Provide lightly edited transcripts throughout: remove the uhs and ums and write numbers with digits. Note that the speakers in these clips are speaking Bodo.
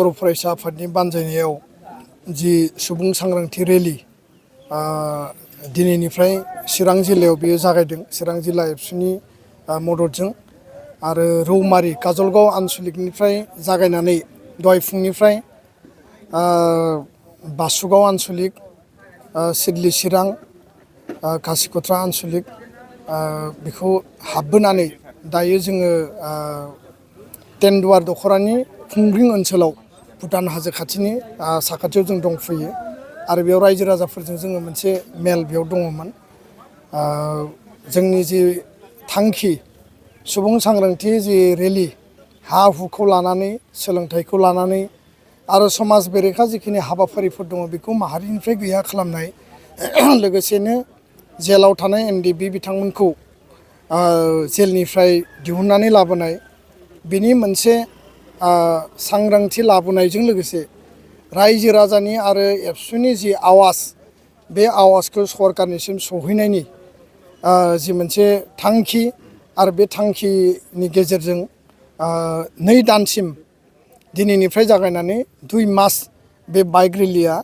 बर' फरायसा आफादनि बानजायनायाव जि सुबुं सांग्रांथि रेलि दिनैनिफ्राय चिरां जिल्लायाव बेयो जागायदों। चिरां जिल्ला एबसुनि मददजों आरो रौमारि काजलगाव आनसलिकनिफ्राय जागायनानै दहाय फुंनिफ्राय बासुगाव आनसलिक, सिडली चिरां, कासिकत्रा आनसलिक बेखौ हाबबोनानै दायो जोङो तेन्दुवार दख'रानि खुंग्रिं ओनसोलाव भुटान हाजो खाथिनि साखाथियाव जों दंफैयो आरो बेयाव रायजो राजाफोरजों जोङो मोनसे मेल बेयाव दङमोन। जोंनि जि थांखि सुबुं सांग्रांथि जि रेलि हा हुखौ लानानै सोलोंथाइखौ लानानै आरो समाज बेरेखा जिखिनि हाबाफारिफोर दङ बेखौ माहारिनिफ्राय गैया खालामनाय लोगोसेनो जेलाव थानाय NDB बिथांमोनखौ जेलनिफ्राय दिहुननानै लाबोनाय बिनि मोनसे सांग्रांथि लाबोनायजों लोगोसे रायजो राजानि आरो एबसुनि जि आवाज बे आवाजखौ सरकारनिसिम सहैनायनि जि मोनसे थांखि आरो बे थांखिनि गेजेरजों 2 दानसिम दिनैनिफ्राय जागायनानै 2 मास बे बाइक रेलिया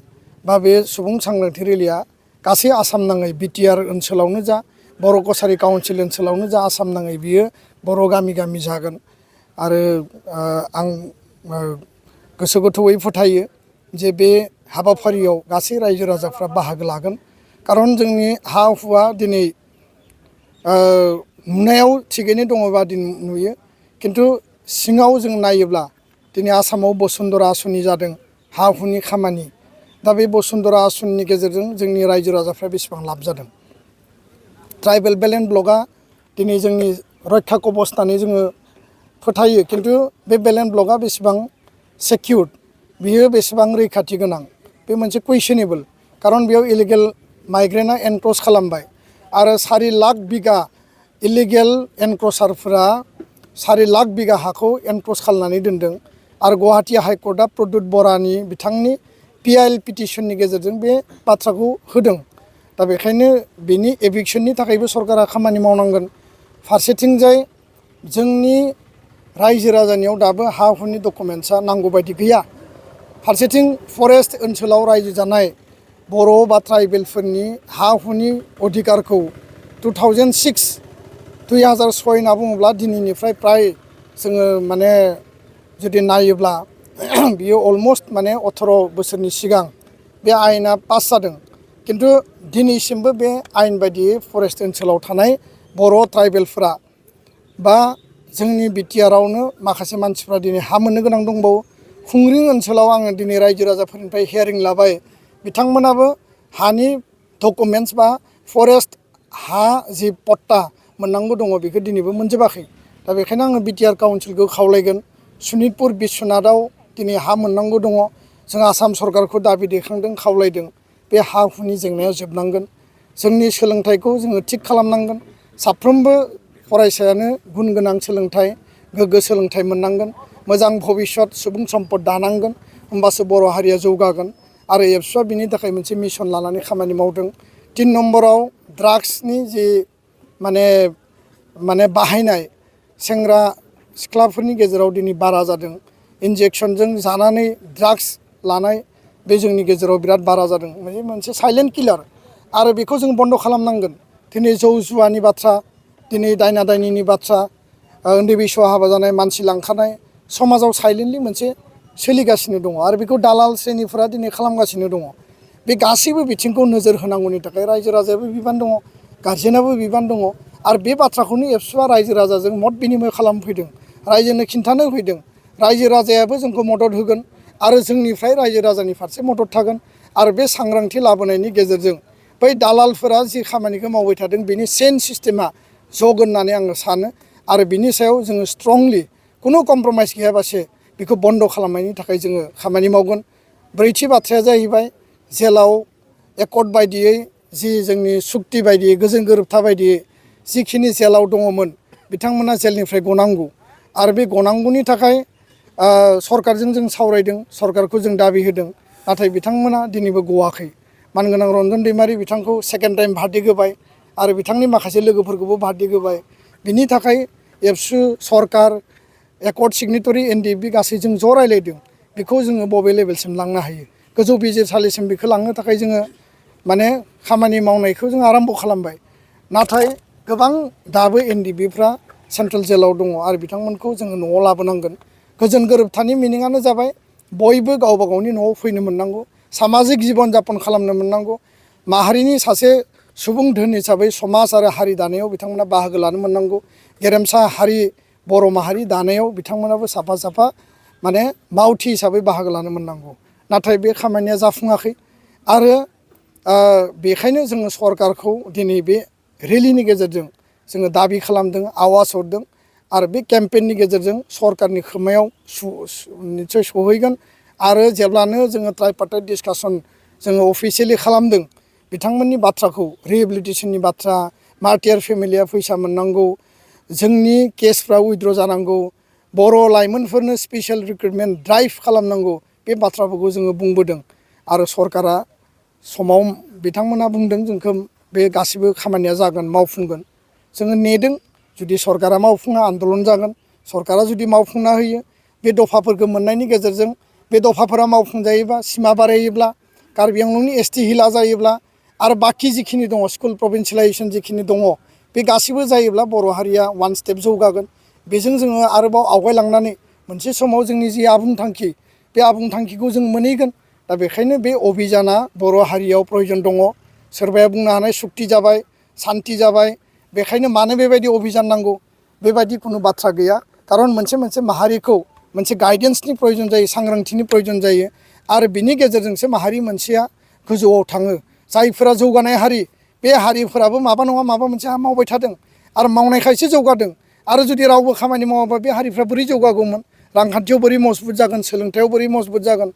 बा बे सुबुं सांग्रांथि रेलिया गासै आसाम नाङै BTR ओनसोलावनो जा बर' कसारि काउन्सिल ओनसोलावनो जा आसाम नाङै बियो बर' गामि गामि जागोन। आरो आं गोसो गोथौयै फोथायो जे बे हाबाफारियाव गासै रायजो राजाफ्रा बाहागो लागोन। खारन जोंनि हा हुआ दिनै नुनायाव थिगैनो दङबा नुयो, खिन्थु सिङाव जों नायोब्ला दिनै आसामाव बसुन्धरा आसनि जादों हा हुनि खामानि। दा बे बसुन्धरा आसनिनि गेजेरजों जोंनि रायजो राजाफ्रा बेसेबां लाब जादों। ट्राइबेल बेलेन्स ब्लकआ दिनै जोंनि रैखा कबच होननानै जोङो फोथायो, खिन्थु बे बेलेन्स ब्लकआ बेसेबां सेकिउर्ड, बियो बेसेबां रैखाथि गोनां, बे मोनसे कुइसनेबल। खारन बेयाव इलिगेल माइग्रेन्टआ एनक्रच खालामबाय आरो 4 लाख बिगा इलिगेल एनक्रचारफोरा 4 लाख बिगा हाखौ एनक्रच खालामनानै दोनदों आरो गुवाहाटि हाइकर्टआ प्रदुत बरानि बिथांनि PIL पिटिसननि गेजेरजों बे बाथ्राखौ होदों। दा बेखायनो बेनि एभिक्सननि थाखायबो सरकारा खामानि मावनांगोन। फारसेथिंजाय जोंनि रायजो राजानियाव दाबो हा हुनि डकुमेन्ट्सआ नांगौ बायदि गैया। फारसेथिं फरेस्ट ओनसोलाव रायजो जानाय बर' बा ट्राइबेलफोरनि हा हुनि अधिकारखौ 2006 होनना बुङोब्ला दिनैनिफ्राय प्राय जोङो माने जुदि नायोब्ला बियो अलमस्ट माने 18 बोसोरनि सिगां बे आयेना पास जादों। खिन्थु दिनैसिमबो बे आयेन बायदियै फरेस्ट ओनसोलाव थानाय बर' ट्राइबेलफोरा बा जोंनि BTRआवनो माखासे मानसिफ्रा दिनै हा मोननो गोनां दंबावो। खुंग्रिं ओनसोलाव आङो दिनै रायजो राजाफोरनिफ्राय हियारिं लाबाय, बिथांमोनाबो हानि डकुमेन्ट्स बा फरेस्ट हा जि पट्टा मोननांगौ दङ बेखौ दिनैबो मोनजोबाखै। दा बेखायनो आङो BTR काउन्सिलखौ खावलायगोन, सनितपुर बिस्वनाथआव दिनै हा मोननांगौ दङ। जों आसाम सरकारखौ दाबि दैखांदों, खावलायदों, बे हा हुनि जेंनाया जोबनांगोन। जोंनि सोलोंथाइखौ जोङो थिग खालामनांगोन। साफ्रोमबो फरायसायानो गुन गोनां सोलोंथाइ, गोग्गो सोलोंथाइ मोननांगोन। मोजां भबिसत सुबुं सम्पद दानांगोन, होमबासो बर' हारिया जौगागोन। आरो एबसुआ बिनि थाखाय मोनसे मिशन लानानै खामानि मावदों। 3 नम्बराव ड्राग्सनि जि माने बाहायनाय सेंग्रा सिख्लाफोरनि गेजेराव दिनै बारा जादों। इन्जेक्सनजों जानानै ड्राग्स लानाय बे जोंनि गेजेराव बिराद बारा जादों। मोनसे साइलेन्ट किलार आरो बेखौ जों बन्द' खालामनांगोन। दिनै जौ जुवानि बाथ्रा, दिनै दायना दायनिनि बाथ्रा, उन्दै बैसोआव हाबा जानाय, मानसि लांखारनाय समाजाव साइलेन्टलि मोनसे सोलिगासिनो दङ आरो बेखौ दालाल श्रेणिफोरा दिनै खालामगासिनो दङ। बे गासैबो बिथिंखौ नोजोर होनांगौनि थाखाय रायजो राजायाबो बिबान दङ, गारजेनाबो बिबान दङ। आरो बे बाथ्राखौनो एबसुआ रायजो राजाजों मत बिनिमय खालामफैदों, रायजोनो खिन्थानो फैदों। रायजो राजायाबो जोंखौ मदद होगोन आरो जोंनिफ्राय रायजो राजानि फारसे मदद थागोन। आरो बे सांग्रांथि लाबोनायनि गेजेरजों बै दालालफोरा जि खामानिखौ मावबाय थादों बेनि चेन सिस्टेमा जगोन होननानै आङो सानो। आरो बिनि सायाव जोङो स्ट्रंलि खुनु कमप्रमाइस गैयाबासे बेखौ बन्द' खालामनायनि थाखाय जोङो खामानि मावगोन। 4थि बाथ्राया जाहैबाय जेलाव एकर्ड बायदियै जि जोंनि सुक्ति बायदियै गोजोन गोरोबथा बायदियै जिखिनि जेलाव दङमोन बिथांमोना जेलनिफ्राय गनांगौ। आरो बे गनांगौनि थाखाय सरकारजों जों सावरायदों, सरकारखौ जों दाबि होदों, नाथाय बिथांमोना दिनैबो गवाखै। मानगोनां रन्जन दैमारि बिथांखौ सेकेन्ड टाइम भार्डिक्ट होबाय आरो बिथांनि माखासे लोगोफोरखौबो भार्डिक्ट होबाय। बिनि थाखाय एबसु सरकार एकर्ड सिगनेटरि NDB गासैजों ज' रायलायदों। बेखौ जोङो बबे लेभेलसिम लांनो हायो गोजौ बिजिरसालिसिम बेखौ लांनो थाखाय जोङो माने खामानि मावनायखौ जों आराम्भ' खालामबाय नाथाय गोबां दाबो एनडिबिफ्रा सेन्ट्रेल जेलाव दङ आरो बिथांमोनखौ जोङो न'आव लाबोनांगोन गोजोन गोरोबथानि मिनिङानो जाबाय बयबो गावबा गावनि न'आव फैनो मोननांगौ सामाजिक जिबन जापन खालामनो मोननांगौ माहारिनि सासे सुबुं धोन हिसाबै समाज आरो हारि दानायाव बिथांमोना बाहागो लानो मोननांगौ गेरेमसा हारि बर' माहारि दानायाव बिथांमोनाबो साफा साफा माने मावथि हिसाबै बाहागो लानो मोननांगौ नाथाय बे खामानिया जाफुङाखै आरो बेखायनो जोङो सरकारखौ दिनै बे रेलिनि गेजेरजों जोङो दाबि खालामदों आवाज हरदों आरो बे केम्पेइननि गेजेरजों सरकारनि खोमायाव निस्सय सहैगोन आरो जेब्लानो जोङो ट्राइपार्टाइट डिसकासन जोङो अफिसियेलि खालामदों बिथांमोननि बाथ्राखौ रिहेबिलिटेसननि बाथ्रा मार्टियार फेमिलिया फैसा मोननांगौ जोंनि केसफ्रा उइथड्र जानांगौ बर' लाइमोनफोरनो स्पेसियेल रिक्रुटमेन्ट ड्राइभ खालामनांगौ बे बाथ्राफोरखौ जोङो बुंबोदों आरो सरकारा समाव बिथांमोना बुंदों जोंखौ बे गासिबो खामानिया जागोन मावफुंगोन जोङो नेदों जुदि सरकारा मावफुङा आन्दलन जागोन सरकारा जुदि मावफुंना होयो बे दफाफोरखौ मोननायनि गेजेरजों बे दफाफोरा मावफुंजायोबा सिमा बारायोब्ला कार्बि आंलंनि एसटि हिला जायोब्ला आरो बाखि जिखिनि दङ स्कुल प्रभिन्सियेलाइजेसन जिखिनि दङ बे गासिबो जायोब्ला बर' हारिया वान स्टेप जौगागोन बेजों जोङो आरोबाव आवगायलांनानै मोनसे समाव जोंनि जि आबुं थांखि बे आबुं थांखिखौ जों मोनहैगोन दा बेखायनो बे अभियाना बर' हारियाव प्रयजन दङ सोरबाया बुंनो हानाय सुक्ति जाबाय सान्ति जाबाय बेखायनो मानो बेबायदि अभियान नांगौ बेबायदि खुनु बाथ्रा गैया खारन मोनसे माहारिखौ मोनसे गाइडेन्सनि प्रयजन जायो सांग्रांथिनि प्रयजन जायो आरो बिनि गेजेरजोंसो माहारि मोनसेया गोजौआव थाङो जायफोरा जौगानाय हारि बे हारिफोराबो माबा नङा माबा मोनसे मावबाय थादों आरो मावनायखायसो जौगादों आरो जुदि रावबो खामानि मावाबा बे हारिफ्रा बोरै जौगागौमोन रांखान्थियाव बोरै मजबुत जागोन सोलोंथायाव बोरै मजबुत जागोन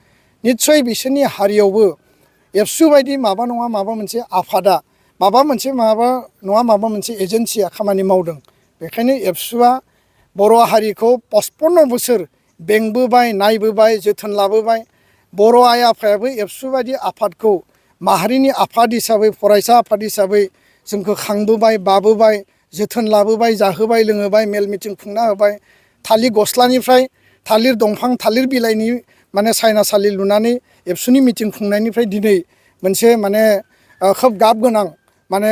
निस्सय बिसोरनि हारियावबो एबसु बायदि माबा नङा माबा मोनसे आफादा माबा नङा माबा मोनसे एजेन्सिया खामानि मावदों बेखायनो एबसुआ बर' हारिखौ 55 बोसोर बेंबोबाय नायबोबाय जोथोन लाबोबाय बर' आइ आफायाबो एबसु बायदि आफादखौ माहारिनि आफाद हिसाबै फरायसा आफाद हिसाबै जोंखौ खांबोबाय बाबोबाय जोथोन लाबोबाय जाहोबाय लोंहोबाय मेल मिटिं खुंना होबाय थालिर गस्लानिफ्राय थालिर दंफां थालिर बिलाइनि माने सायनासालि लुनानै एबसुनि मिटिं खुंनायनिफ्राय दिनै मोनसे माने खोब गाब गोनां माने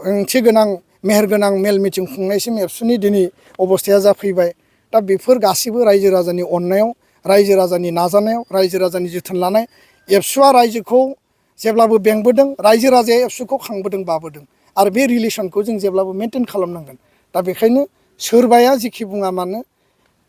ओंथि गोनां मेहेर गोनां मेल मिटिं खुंनायसिम एबसुनि दिनै अबस्थाया जाफैबाय दा बेफोर गासिबो रायजो राजानि अननायाव रायजो राजानि नाजानायाव रायजो राजानि जोथोन लानाय एबसुआ रायजोखौ जेब्लाबो बेंबोदों रायजो राजाया एबसुखौ खांबोदों बाबोदों आरो बे रिलेसनखौ जों जेब्लाबो मेनटेन खालामनांगोन दा बेखायनो सोरबाया जिखि बुङा मानो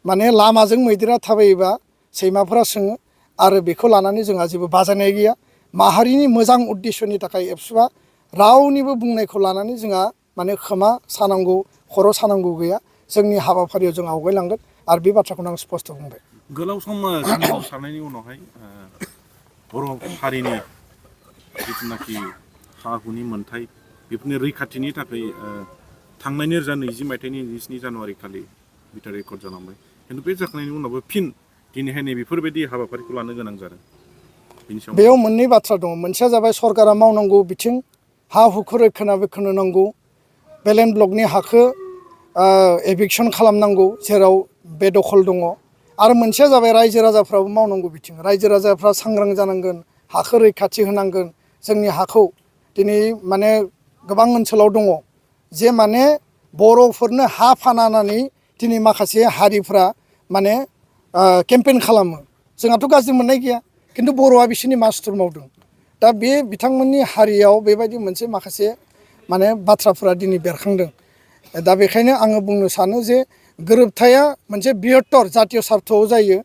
माने लामाजों मैदेरा थाबायोबा सैमाफोरा सोङो आरो बेखौ लानानै जोंहा जेबो बाजायनाय गैया माहारिनि मोजां उद्देश्यनि थाखाय एबसुआ रावनिबो बुंनायखौ लानानै जोंहा माने खोमा सानांगौ खर' सानांगौ गैया जोंनि हाबाफारियाव जों आवगायलांगोन आरो बे बाथ्राखौनो आं स्पस्त बुंबाय गोलाव सम सोमावसारनायनि उनावहाय बर' हारिनि जिथुनाखि हा हुनि मोन्थाय बेफोरनि रैखाथिनि थाखाय थांनाय 2020 मायथाइनि 27 जानुवारि खालि बिथा रेकर्ड जालांबाय खिन्थु बे जाखांनायनि उनावबो फिन दिनैहाय बेफोरबायदि हाबाफारिखौ लानो गोनां जादों बेयाव मोननै बाथ्रा दङ मोनसेया जाबाय सरकारा मावनांगौ बिथिं हा हुखौ रैखाना नांगौ बेलेन ब्लकनि हाखौ एभिकसन खालामनांगौ जेराव बे दखल दङ आरो मोनसेया जाबाय रायजो राजाफ्राबो मावनांगौ बिथिं रायजो राजाफ्रा सांग्रां जानांगोन हाखौ रैखाथि होनांगोन जोंनि हाखौ दिनै माने गोबां ओनसोलाव दङ जे माने बर'फोरनो हा फानानै दिनै माखासे हारिफ्रा माने केम्पेइन खालामो जोंहाथ' गाज्रि मोननाय गैया खिन्थु बर'आ बिसोरनि मासुर मावदों दा बे बिथांमोननि हारियाव बेबायदि मोनसे माखासे माने बाथ्राफोरा दिनै बेरखांदों दा बेखायनो आङो बुंनो सानो जे गोरोबथाया मोनसे बृहत्तर जातीय सार्थआव जायो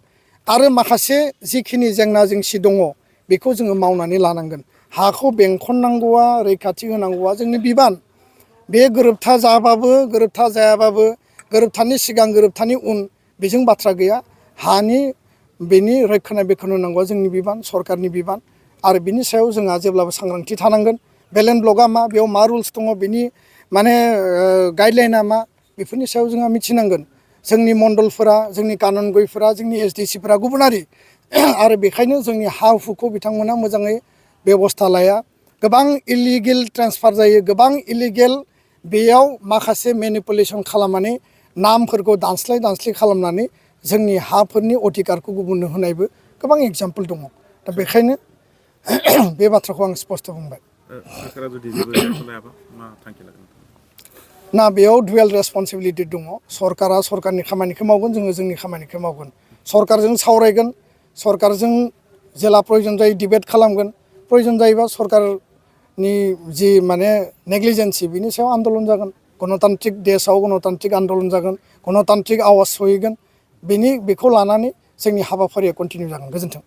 आरो माखासे जिखिनि जेंना जेंसि दङ बेखौ जोङो मावनानै लानांगोन हाखौ बेंखननांगौआ रैखाथि होनांगौआ जोंनि बिबान बे गोरोबथा जाबाबो गोरोबथा जायाबाबो गोरोबथानि सिगां गोरोबथानि उन बेजों बाथ्रा गैया हानि बेनि रैखानाय होनांगौआ जोंनि बिबान सरकारनि बिबान आरो बिनि सायाव जोंहा जेब्लाबो सांग्रांथि थानांगोन बेलेन ब्लकआ मा बेयाव मा रुल्स दङ बिनि माने गाइडलाइना मा बेफोरनि सायाव जोंहा मिथिनांगोन जोंनि मण्डलफोरा जोंनि काननगयफोरा जोंनि एसडिसिफोरा गुबुनारि आरो बेखायनो जोंनि हा हुखौ बिथांमोना मोजाङै बेबस्था लाया गोबां इलिगेल ट्रेन्सफार जायो गोबां इलिगेल बेयाव माखासे मेनिपुलेसन खालामनानै नामफोरखौ दानस्लाय खालामनानै जोंनि हाफोरनि अधिकारखौ गुबुननो होनायबो गोबां एगजामपोल दङ दा बेखायनो बे बाथ्राखौ आं स्पष्ट बुंबाय सोरखारा जुदि जेबो एक्सन लायाबा मा थांखि लागोन ना बेयाव डुवेल रेसपन्सिबिलिटि दङ सरकारा सरकारनि खामानिखौ मावगोन जोङो जोंनि खामानिखौ मावगोन सरकारजों सावरायगोन सरकारजों जेला प्रयजन जायो डिबेट खालामगोन प्रयजन जायोबा सरकारनि जि माने नेग्लिजेन्सि बिनि सायाव आन्दलन जागोन गणतान्त्रिक देशआव गणतान्त्रिक आन्दलन जागोन गणतान्त्रिक आवाज सहैगोन बेखौ लानानै जोंनि हाबाफारिया कन्टिनिउ जागोन गोजोन्थों